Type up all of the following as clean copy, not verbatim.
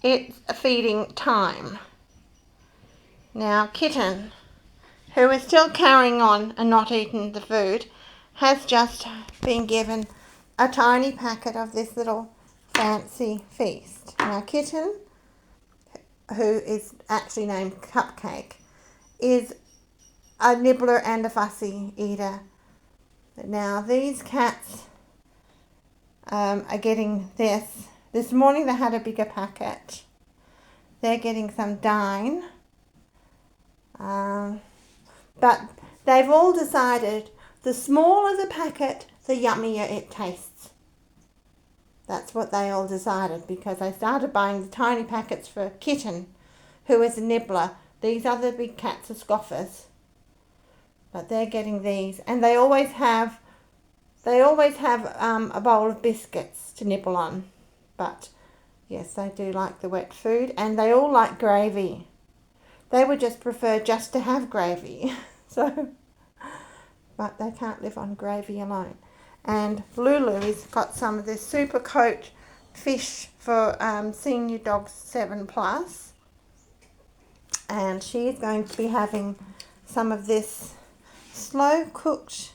it's feeding time. Now Kitten, who is still carrying on and not eating the food, has just been given a tiny packet of this little fancy feast. Now Kitten, who is actually named Cupcake, is a nibbler and a fussy eater. Now these cats are getting this. This morning they had a bigger packet. They're getting some Dine. But they've all decided the smaller the packet, the yummier it tastes. That's what they all decided, because they started buying the tiny packets for Kitten, who is a nibbler. These other big cats are scoffers. But they're getting these, and they always have a bowl of biscuits to nibble on. But yes, they do like the wet food, and they all like gravy. They would just prefer just to have gravy. But they can't live on gravy alone. And Lulu's got some of this Super Coat fish for senior dogs 7+. And she's going to be having some of this slow cooked,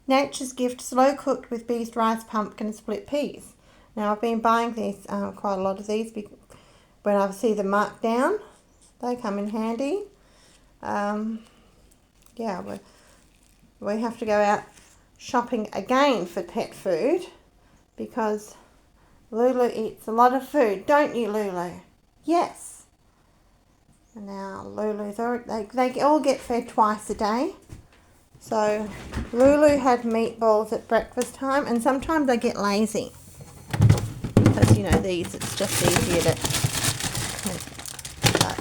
Nature's Gift slow cooked with beast rice, pumpkin and split peas. Now I've been buying these, quite a lot of these, when I see them marked down. They come in handy. Yeah, we have to go out shopping again for pet food, because Lulu eats a lot of food, don't you, Lulu? Yes. And now Lulu's they all get fed twice a day. So Lulu had meatballs at breakfast time, and sometimes they get lazy, because you know these, it's just easier to. But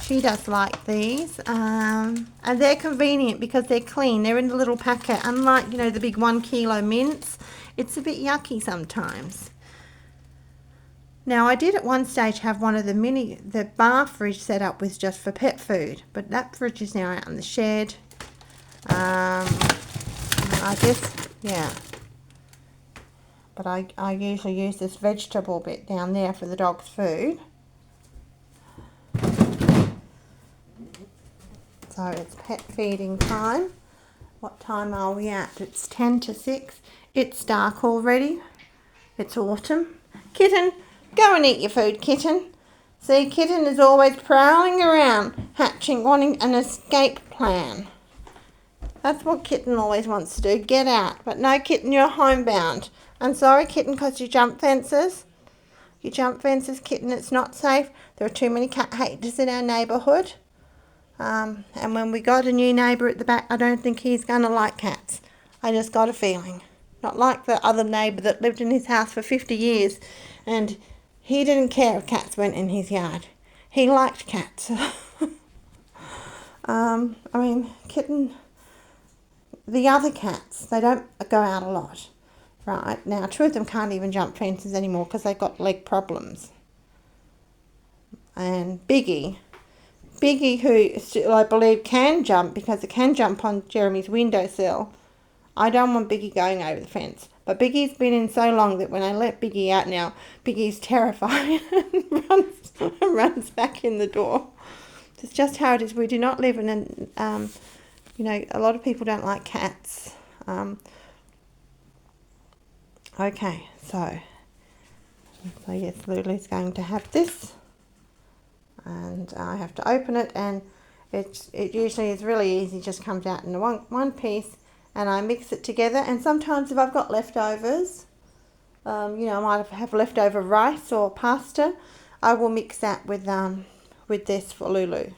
she does like these, and they're convenient because they're clean. They're in the little packet. Unlike the big 1 kilo mints, it's a bit yucky sometimes. Now I did at one stage have one of the bar fridge set up with just for pet food, but that fridge is now out in the shed. I guess, yeah. But I usually use this vegetable bit down there for the dog's food. So it's pet feeding time. What time are we at? It's 10 to 6. It's dark already. It's autumn. Kitten, go and eat your food, Kitten. See, Kitten is always prowling around, wanting an escape plan. That's what Kitten always wants to do, get out. But no, Kitten, you're homebound. I'm sorry, Kitten, because you jump fences. You jump fences, Kitten, it's not safe. There are too many cat haters in our neighbourhood. And when we got a new neighbour at the back, I don't think he's going to like cats. I just got a feeling. Not like the other neighbour that lived in his house for 50 years, and he didn't care if cats went in his yard. He liked cats. Kitten... The other cats, they don't go out a lot. Right, now two of them can't even jump fences anymore because they've got leg problems. And Biggie, who still, I believe, can jump, because it can jump on Jeremy's windowsill. I don't want Biggie going over the fence. But Biggie's been in so long that when I let Biggie out now, Biggie's terrified and runs back in the door. It's just how it is. We do not live in an... a lot of people don't like cats. Okay, so yes, Lulu's going to have this, and I have to open it, and it usually is really easy, just comes out in one piece, and I mix it together. And sometimes if I've got leftovers, I might have leftover rice or pasta, I will mix that with this for Lulu.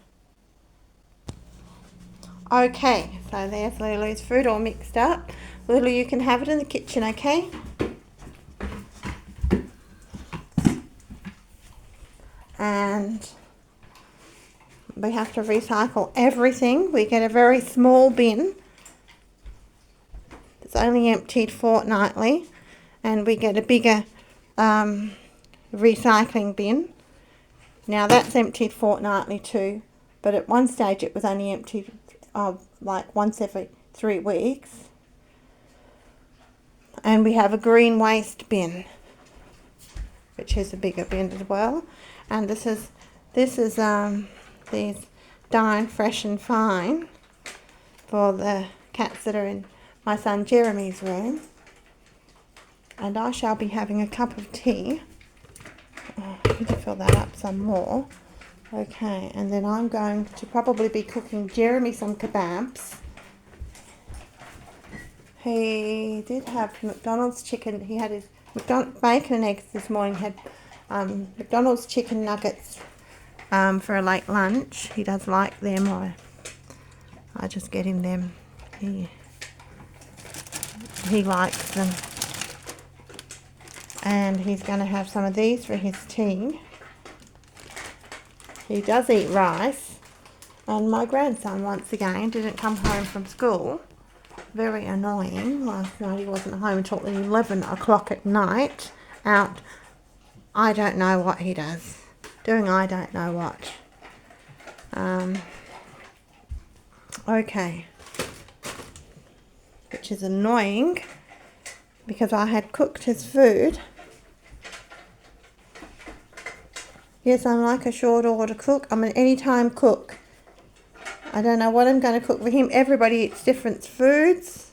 Okay, so there's Lulu's food all mixed up. Lulu, you can have it in the kitchen, okay? And we have to recycle everything. We get a very small bin. It's only emptied fortnightly. And we get a bigger recycling bin. Now that's emptied fortnightly too. But at one stage it was only emptied like once every 3 weeks. And we have a green waste bin, which is a bigger bin as well. And this is these Dine Fresh and Fine for the cats that are in my son Jeremy's room. And I shall be having a cup of tea. Oh, I need to fill that up some more. Okay, and then I'm going to probably be cooking Jeremy some kebabs. He did have McDonald's chicken. He had his bacon and eggs this morning. Had McDonald's chicken nuggets for a late lunch. He does like them. I just get him them. He likes them. And he's going to have some of these for his tea. He does eat rice. And my grandson, once again, didn't come home from school. Very annoying. Last night he wasn't home until 11 o'clock at night. Out, I don't know what he does. Doing I don't know what. Okay. Which is annoying because I had cooked his food. Yes, I'm like a short order cook. I'm an anytime cook. I don't know what I'm going to cook for him. Everybody eats different foods.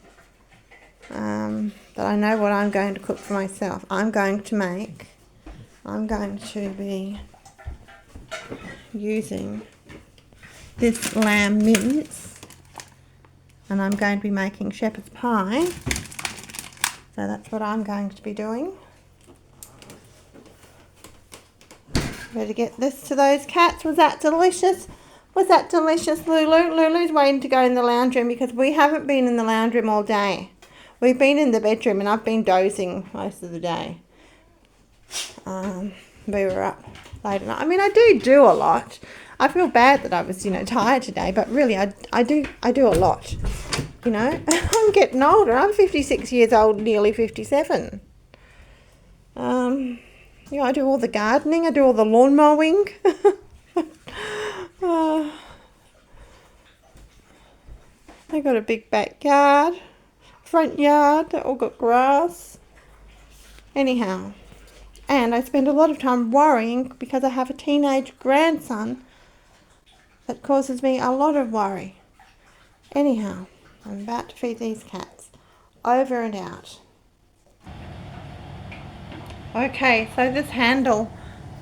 But I know what I'm going to cook for myself. I'm going to be using this lamb mince. And I'm going to be making shepherd's pie. So that's what I'm going to be doing. Better get this to those cats. Was that delicious? Was that delicious, Lulu? Lulu's waiting to go in the lounge room because we haven't been in the lounge room all day. We've been in the bedroom and I've been dozing most of the day. We were up late at night. I mean, I do a lot. I feel bad that I was, tired today, but really I do a lot. I'm getting older. I'm 56 years old, nearly 57. I do all the gardening. I do all the lawn mowing. I got a big backyard, front yard, all got grass. Anyhow, and I spend a lot of time worrying because I have a teenage grandson that causes me a lot of worry. Anyhow, I'm about to feed these cats. Over and out. Okay, so this handle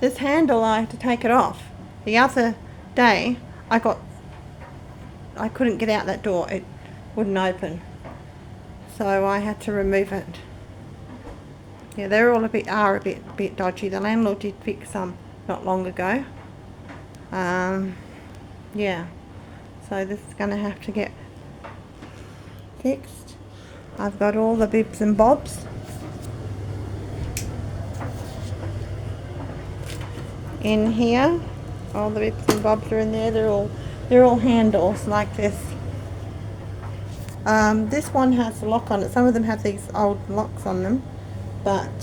I had to take it off. The other day I couldn't get out that door. It wouldn't open. So I had to remove it. Yeah, they're all a bit dodgy. The landlord did fix some not long ago. Yeah. So this is going to have to get fixed. I've got all the bibs and bobs in here. All the bits and bobs are in there. They're all handles like this. This one has a lock on it. Some of them have these old locks on them, but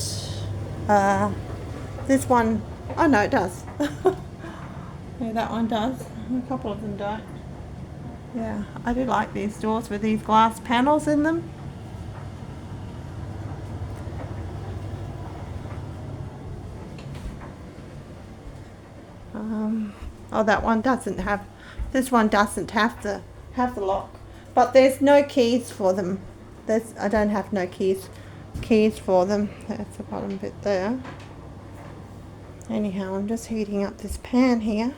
this one, oh no, it does. Yeah, that one does. A couple of them don't. Yeah, I do like these doors with these glass panels in them. Oh, that one doesn't have. This one doesn't have the lock, but there's no keys for them. I don't have no keys for them. That's the bottom bit there. Anyhow, I'm just heating up this pan here,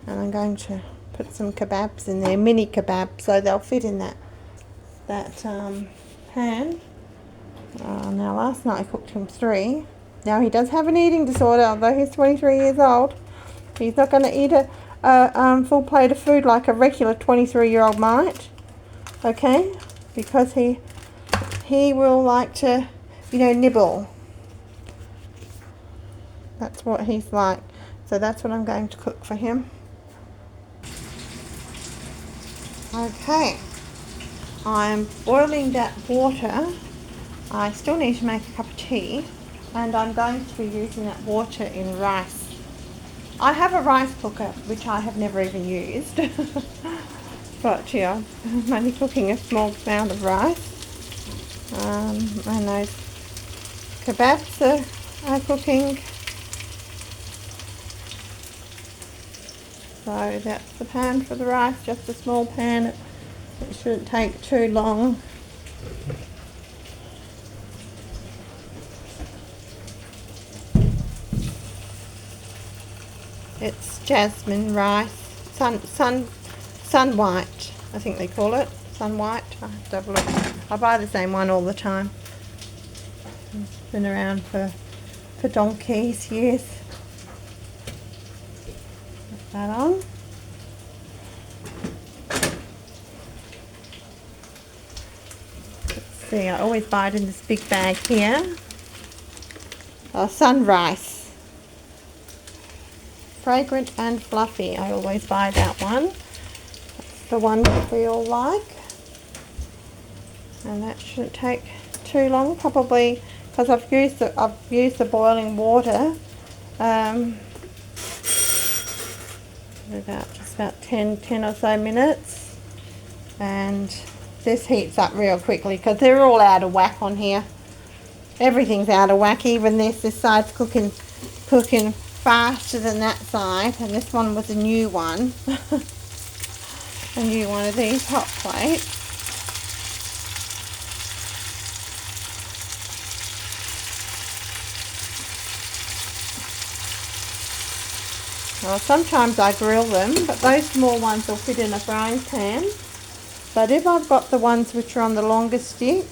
and I'm going to put some kebabs in there, mini kebabs, so they'll fit in that pan. Now last night I cooked him 3. Now he does have an eating disorder, although he's 23 years old. He's not going to eat a full plate of food like a regular 23-year-old might. Okay? Because he will like to, nibble. That's what he's like. So that's what I'm going to cook for him. Okay. I'm boiling that water. I still need to make a cup of tea. And I'm going to be using that water in rice. I have a rice cooker, which I have never even used. But yeah, I'm only cooking a small amount of rice. And those kebabs are cooking. So that's the pan for the rice, just a small pan. It shouldn't take too long. It's jasmine rice, sun white, I think they call it, sun white. I have to have a look. I buy the same one all the time. It's been around for donkeys years. Put that on. Let's see, I always buy it in this big bag here. Sun rice. Fragrant and fluffy. I always buy that one. That's the one that we all like. And that shouldn't take too long, probably, because I've used the boiling water. Just about 10 or so minutes. And this heats up real quickly because they're all out of whack on here. Everything's out of whack. Even this side's cooking faster than that side, and this one was a new one. A new one of these hot plates. Well, sometimes I grill them, but those small ones will fit in a frying pan. But if I've got the ones which are on the longer stick,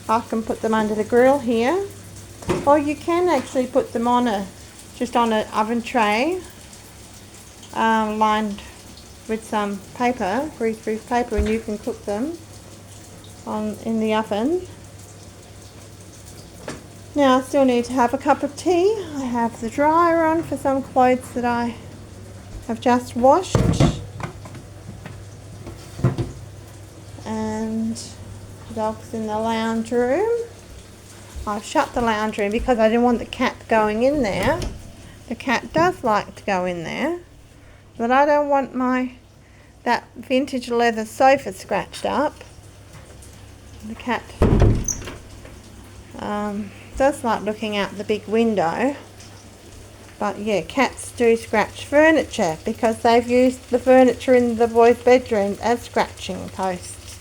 I can put them under the grill here. Or you can actually put them on just on an oven tray, lined with some paper, greaseproof paper, and you can cook them in the oven. Now I still need to have a cup of tea. I have the dryer on for some clothes that I have just washed. And the dog's in the lounge room. I've shut the lounge room because I didn't want the cat going in there. The cat does like to go in there, but I don't want that vintage leather sofa scratched up. The cat does like looking out the big window, but yeah, cats do scratch furniture because they've used the furniture in the boys' bedroom as scratching posts.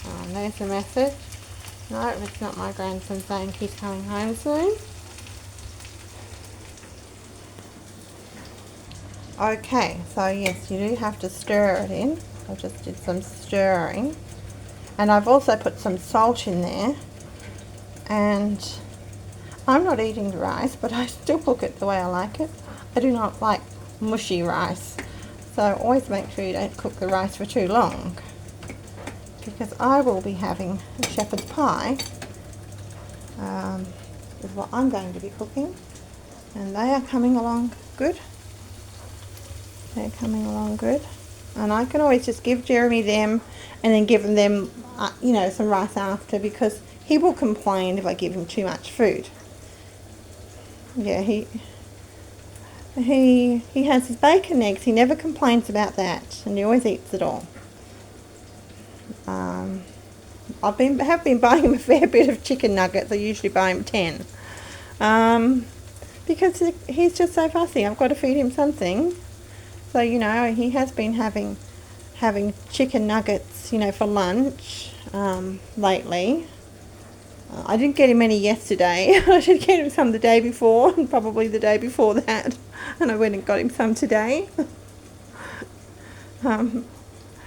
Oh, and there's a message. No, it's not my grandson saying he's coming home soon. Okay, so yes, you do have to stir it in. I just did some stirring. And I've also put some salt in there. And I'm not eating the rice, but I still cook it the way I like it. I do not like mushy rice. So always make sure you don't cook the rice for too long. Because I will be having a shepherd's pie. Is what I'm going to be cooking. And they are coming along good. They're coming along good. And I can always just give Jeremy them and then give them, some rice after, because he will complain if I give him too much food. Yeah, he has his bacon eggs. He never complains about that, and he always eats it all. Have been buying him a fair bit of chicken nuggets. I usually buy him 10. Because he's just so fussy. I've got to feed him something. So, he has been having chicken nuggets, for lunch lately. I didn't get him any yesterday. I did get him some the day before, and probably the day before that. And I went and got him some today.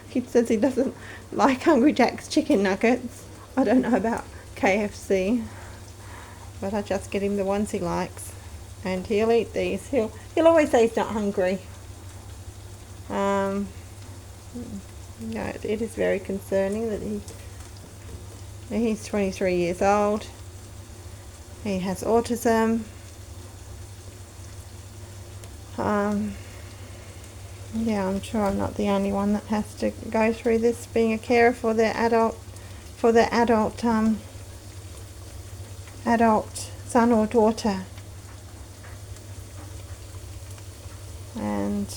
He says he doesn't like Hungry Jack's chicken nuggets. I don't know about KFC. But I just get him the ones he likes. And he'll eat these. He'll always say he's not hungry. It is very concerning that he's 23 years old. He has autism. I'm sure I'm not the only one that has to go through this, being a carer for their adult son or daughter. And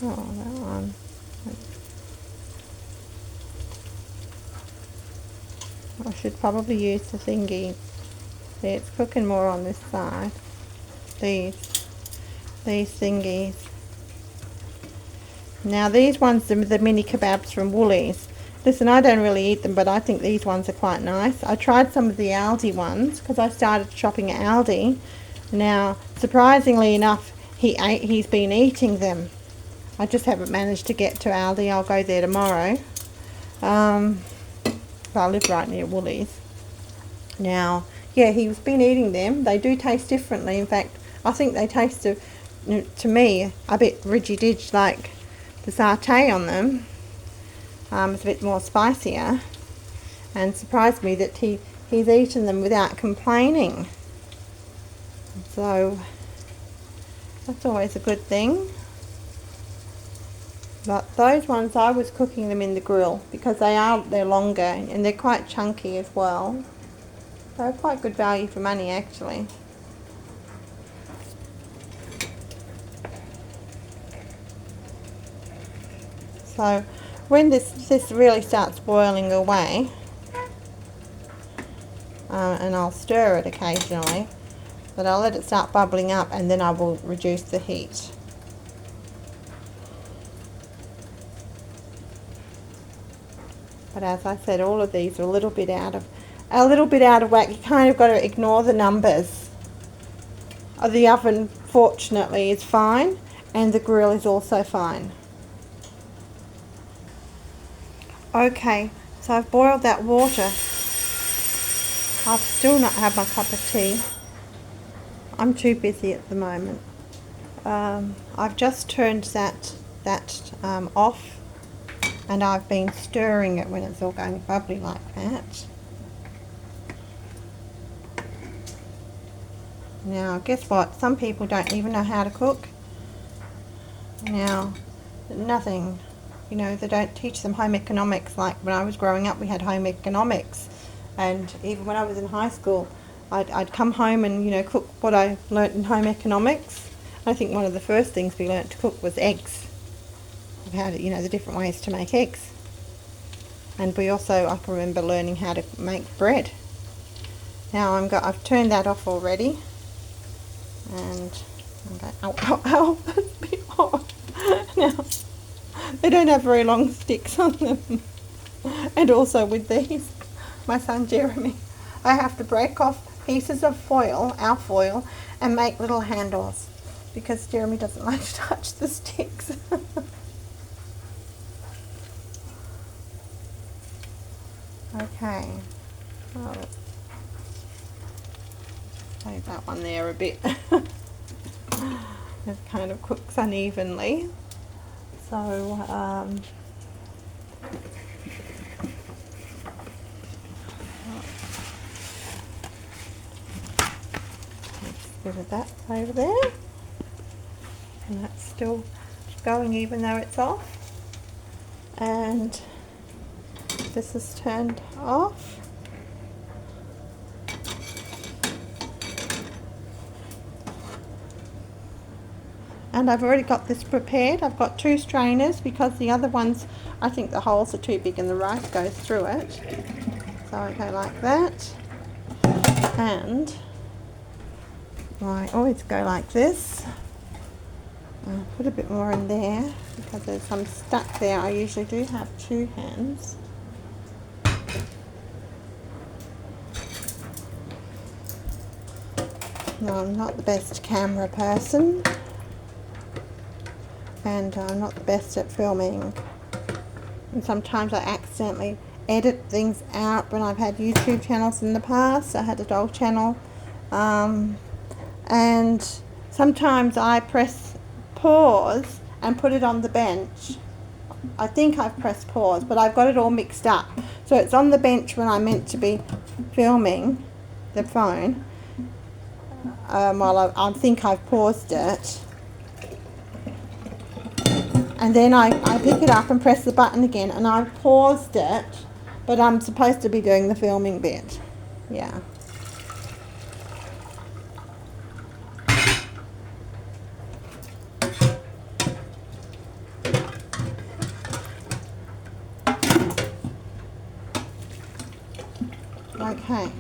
that one. I should probably use the thingy. See, it's cooking more on this side. These. these thingies. Now these ones are the mini kebabs from Woolies. Listen, I don't really eat them, but I think these ones are quite nice. I tried some of the Aldi ones because I started shopping at Aldi. Now, surprisingly enough, he's been eating them. I just haven't managed to get to Aldi. I'll go there tomorrow. I live right near Woolies. Now, yeah, he's been eating them. They do taste differently. In fact, I think they taste, to me, a bit ridgy-dig like the satay on them. It's a bit more spicier, and surprised me that he's eaten them without complaining. So that's always a good thing. But those ones, I was cooking them in the grill because they're longer and they're quite chunky as well. They're quite good value for money actually. So when this really starts boiling away, and I'll stir it occasionally, but I'll let it start bubbling up and then I will reduce the heat. But as I said, all of these are a little bit out of whack. You kind of got to ignore the numbers. The oven, fortunately, is fine, and the grill is also fine. Okay, so I've boiled that water. I've still not had my cup of tea. I'm too busy at the moment. I've just turned that off, and I've been stirring it when it's all going bubbly like that. Now, guess what? Some people don't even know how to cook. Now, nothing. You know, they don't teach them home economics. Like when I was growing up, we had home economics. And even when I was in high school, I'd come home and, you know, cook what I learnt in home economics. I think one of the first things we learnt to cook was eggs. How to, you know, the different ways to make eggs. And we also, I can remember learning how to make bread. Now I've turned that off already. And I'm going, ow, that's a bit hot. Now, they don't have very long sticks on them. And also with these, my son Jeremy, I have to break off pieces of foil, our foil, and make little handles because Jeremy doesn't like to touch the sticks. Okay, well, save that one there a bit. It kind of cooks unevenly. So, bit of that over there, and that's still going even though it's off, and this is turned off. And I've already got this prepared. I've got 2 strainers because the other ones, I think the holes are too big and the rice goes through it. So I go like that, and I always go like this. I'll put a bit more in there because there's some stuck there. I usually do have 2 hands. No, I'm not the best camera person, and I'm not the best at filming, and sometimes I accidentally edit things out when I've had YouTube channels in the past. I had a dog channel, and sometimes I press pause and put it on the bench. I think I've pressed pause, but I've got it all mixed up. So it's on the bench when I'm meant to be filming the phone. While I think I've paused it. And then I pick it up and press the button again, and I've paused it, but I'm supposed to be doing the filming bit. Yeah. Okay.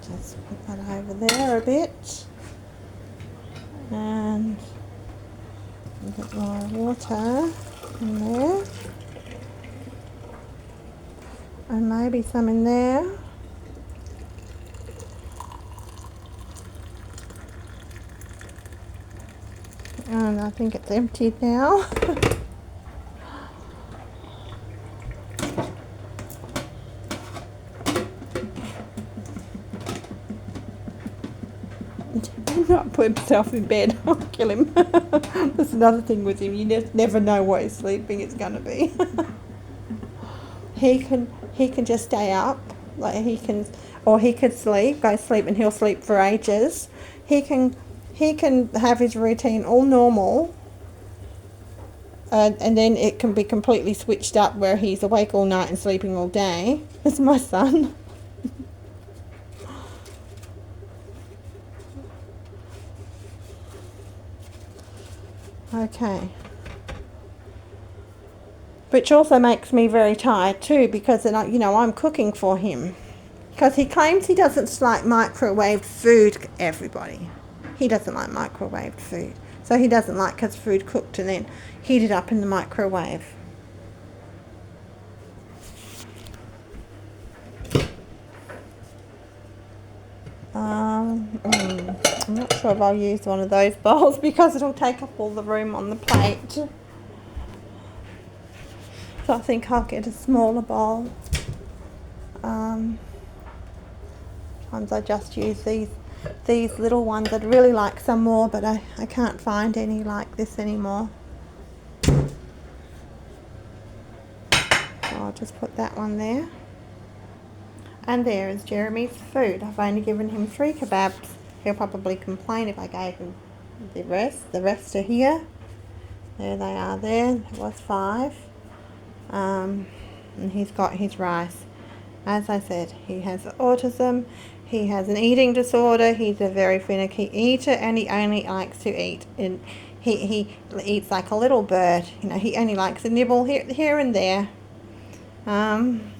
Just Put that over there a bit. And a bit more water in there. And maybe some in there. And I think it's emptied now. Do not put himself in bed. I'll kill him. That's another thing with him. You never know what his sleeping is going to be. He can just stay up, like he can, or he could sleep, go sleep, and he'll sleep for ages. He can have his routine all normal, and then it can be completely switched up where he's awake all night and sleeping all day. That's my son. Okay. Which also makes me very tired too, because then I'm cooking for him. Because he claims he doesn't like microwaved food, everybody. He doesn't like microwaved food. So he doesn't like his food cooked and then heated up in the microwave. I'm not sure if I'll use one of those bowls because it'll take up all the room on the plate. So I think I'll get a smaller bowl. Sometimes I just use these little ones. I'd really like some more, but I can't find any like this anymore. So I'll just put that one there. And there is Jeremy's food. I've only given him 3 kebabs. He'll probably complain if I gave him the rest. The rest are here. There they are there. It was 5. And he's got his rice. As I said, he has autism. He has an eating disorder. He's a very finicky eater, and he only likes to eat. And he eats like a little bird. He only likes to nibble here and there.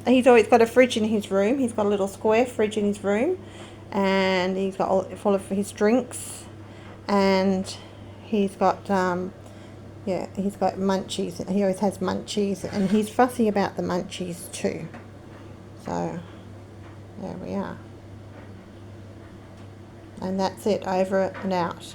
He's always got a fridge in his room. He's got a little square fridge in his room, and he's got full of his drinks, and he's got he's got munchies. He always has munchies, and he's fussy about the munchies too. So there we are, and that's it, over and out.